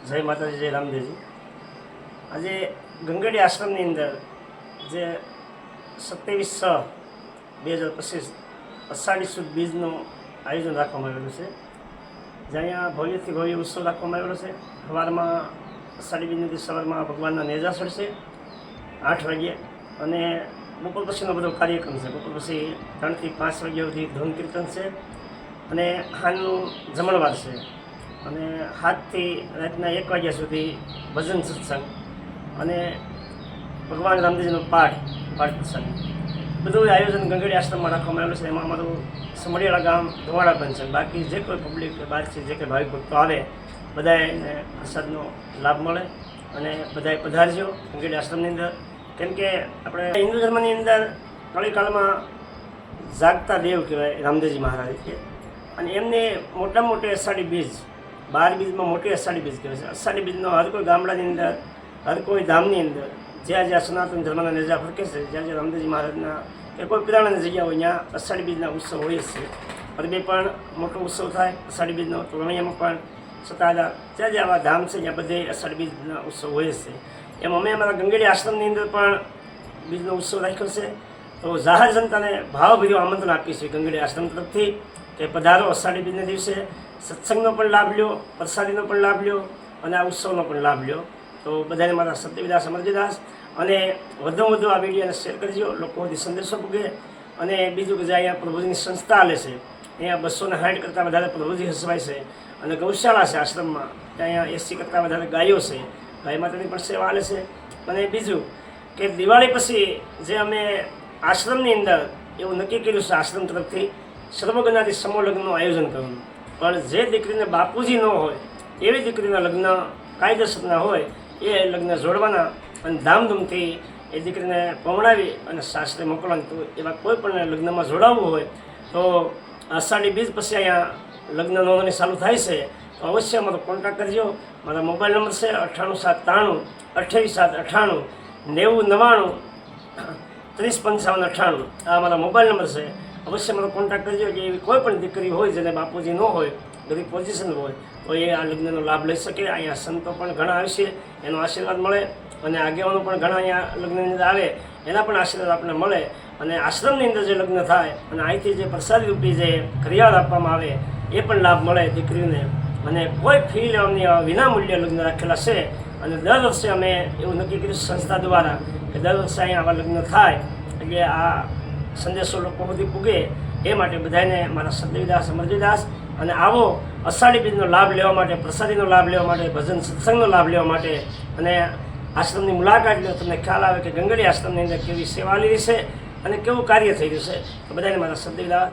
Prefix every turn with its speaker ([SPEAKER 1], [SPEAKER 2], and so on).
[SPEAKER 1] જય માતાજી, જય રામદેવજી। આજે ગંગડી આશ્રમની અંદર જે 27/6/2025 અષાઢી સુદ બીજનું આયોજન રાખવામાં આવેલું છે, જ્યાં ભવ્યથી ભવ્ય ઉત્સવ રાખવામાં આવેલો છે। સવારમાં અષાઢી બીજના દિવસે સવારમાં ભગવાનના નેજા ચડશે 8 વાગ્યે, અને બપોર પછીનો બધો કાર્યક્રમ છે। બપોર પછી 3 થી 5 વાગ્યા સુધી ધૂન કીર્તન છે, અને સાંજનું જમણવાર છે, અને 7 થી રાતના 1 વાગ્યા સુધી ભજન સત્સંગ અને ભગવાન રામદેવજીનો પાઠ સત્સંગ બધું આયોજન ગંગડી આશ્રમમાં રાખવામાં આવેલું છે। એમાં અમારું સમડિયાળા ગામ ધોવાડા બંધ છે। બાકી જે કોઈ પબ્લિક કે બહારથી જે કંઈ ભાવિક ભક્તો આવે બધાને પ્રસાદનો લાભ મળે, અને બધાએ પધારજો ગંગડી આશ્રમની અંદર। કેમ કે આપણે હિન્દુ ધર્મની અંદર કળીકાળમાં જાગતા દેવ કહેવાય રામદેવજી મહારાજ છે, અને એમને મોટામાં મોટી અષાઢી બીજ 12 બીજમાં મોટી અષાઢી બીજ કહેવાય છે। અષાઢી બીજનો હર કોઈ ગામડાની અંદર, હર કોઈ ધામની અંદર જ્યાં જ્યાં સનાતન ધર્મના નેજા ફરકે છે, જ્યાં જ્યાં રામદેવજી મહારાજના કે કોઈ પુરાણાની જગ્યા હોય ત્યાં અષાઢી બીજના ઉત્સવ હોય છે। પરબે પણ મોટો ઉત્સવ થાય અષાઢી બીજનો, તોરણિયામાં પણ સતાડા, જ્યાં જ્યાં આવા ધામ છે ત્યાં બધે અષાઢી બીજના ઉત્સવ હોય છે। એમ અમે અમારા ગંગડી આશ્રમની અંદર પણ બીજનો ઉત્સવ રાખ્યો છે। તો જાહેર જનતાને ભાવભર્યું આમંત્રણ આપીએ છીએ ગંગડી આશ્રમ તરફથી કે પધારો, અષાઢી બીજના દિવસે સત્સંગનો પણ લાભ લ્યો, પ્રસાદીનો પણ લાભ લ્યો, અને આ ઉત્સવનો પણ લાભ લ્યો। તો બધાને મારા સત્યવિદાસ અમરજીદાસ, અને વધુમાં વધુ આ વિડીયોને શેર કરજો, લોકો સુધી સંદેશો પૂગે। અને બીજું કે જે અહીંયા પ્રભુજીની સંસ્થા હાલે છે, અહીંયા 260 કરતાં વધારે પ્રભુજી હસવાય છે, અને ગૌશાળા છે આશ્રમમાં, ત્યાં અહીંયા 80 કરતાં વધારે ગાયો છે, ગાય માતાની પણ સેવા હાલે છે। અને બીજું કે દિવાળી પછી જે અમે આશ્રમની અંદર એવું નક્કી કર્યું છે આશ્રમ તરફથી સર્વજ્ઞાથી સમૂહ લગ્નનું આયોજન કરવાનું, પણ જે દીકરીને બાપુજી ન હોય એવી દીકરીના લગ્ન કાયદેસરના હોય એ લગ્ન જોડવાના, અને ધામધૂમથી એ દીકરીને પવણાવી અને સાસરે મોકલવાની। તો એવા કોઈ પણ લગ્નમાં જોડાવવું હોય તો અષાઢી બીજ પછી અહીંયા લગ્ન નોંધણી ચાલુ થાય છે। તો અવશ્ય અમારો કોન્ટેક્ટ કરજો। મારા મોબાઈલ નંબર છે 98 793 28 799 90 99 30 55 98। આ મારા મોબાઈલ નંબર છે। અવશ્ય મારો કોન્ટેક્ટ કરજો કે એવી કોઈ પણ દીકરી હોય જેને બાપુજી ન હોય, ગરીબ પોઝિશન હોય, તો એ આ લગ્નનો લાભ લઈ શકે। અહીંયા સંતો પણ ઘણા આવશે, એનો આશીર્વાદ મળે, અને આગેવાનો પણ ઘણા અહીંયા લગ્નની અંદર આવે, એના પણ આશીર્વાદ આપણને મળે। અને આશ્રમની અંદર જે લગ્ન થાય અને અહીંથી જે પ્રસાદી રૂપી જે કરિયાળ આપવામાં આવે એ પણ લાભ મળે દીકરીને, અને કોઈ ફી લેવાની વિના મૂલ્યે લગ્ન રાખેલા છે। અને દર વર્ષે અમે એવું નક્કી કર્યું સંસ્થા દ્વારા કે દર વર્ષે અહીંયા આવા લગ્ન થાય, એટલે આ સંદેશો લોકો સુધી પૂગે એ માટે બધાને મારા સત્યવિદાસ અમરજીદાસ। અને આવો અષાઢી બીજનો લાભ લેવા માટે, પ્રસાદીનો લાભ લેવા માટે, ભજન સત્સંગનો લાભ લેવા માટે, અને આશ્રમની મુલાકાત લો, તમને ખ્યાલ આવે કે ગંગડી આશ્રમની અંદર કેવી સેવા લીધી છે અને કેવું કાર્ય થઈ રહ્યું છે। તો બધાને મારા સત્યવિદાસ।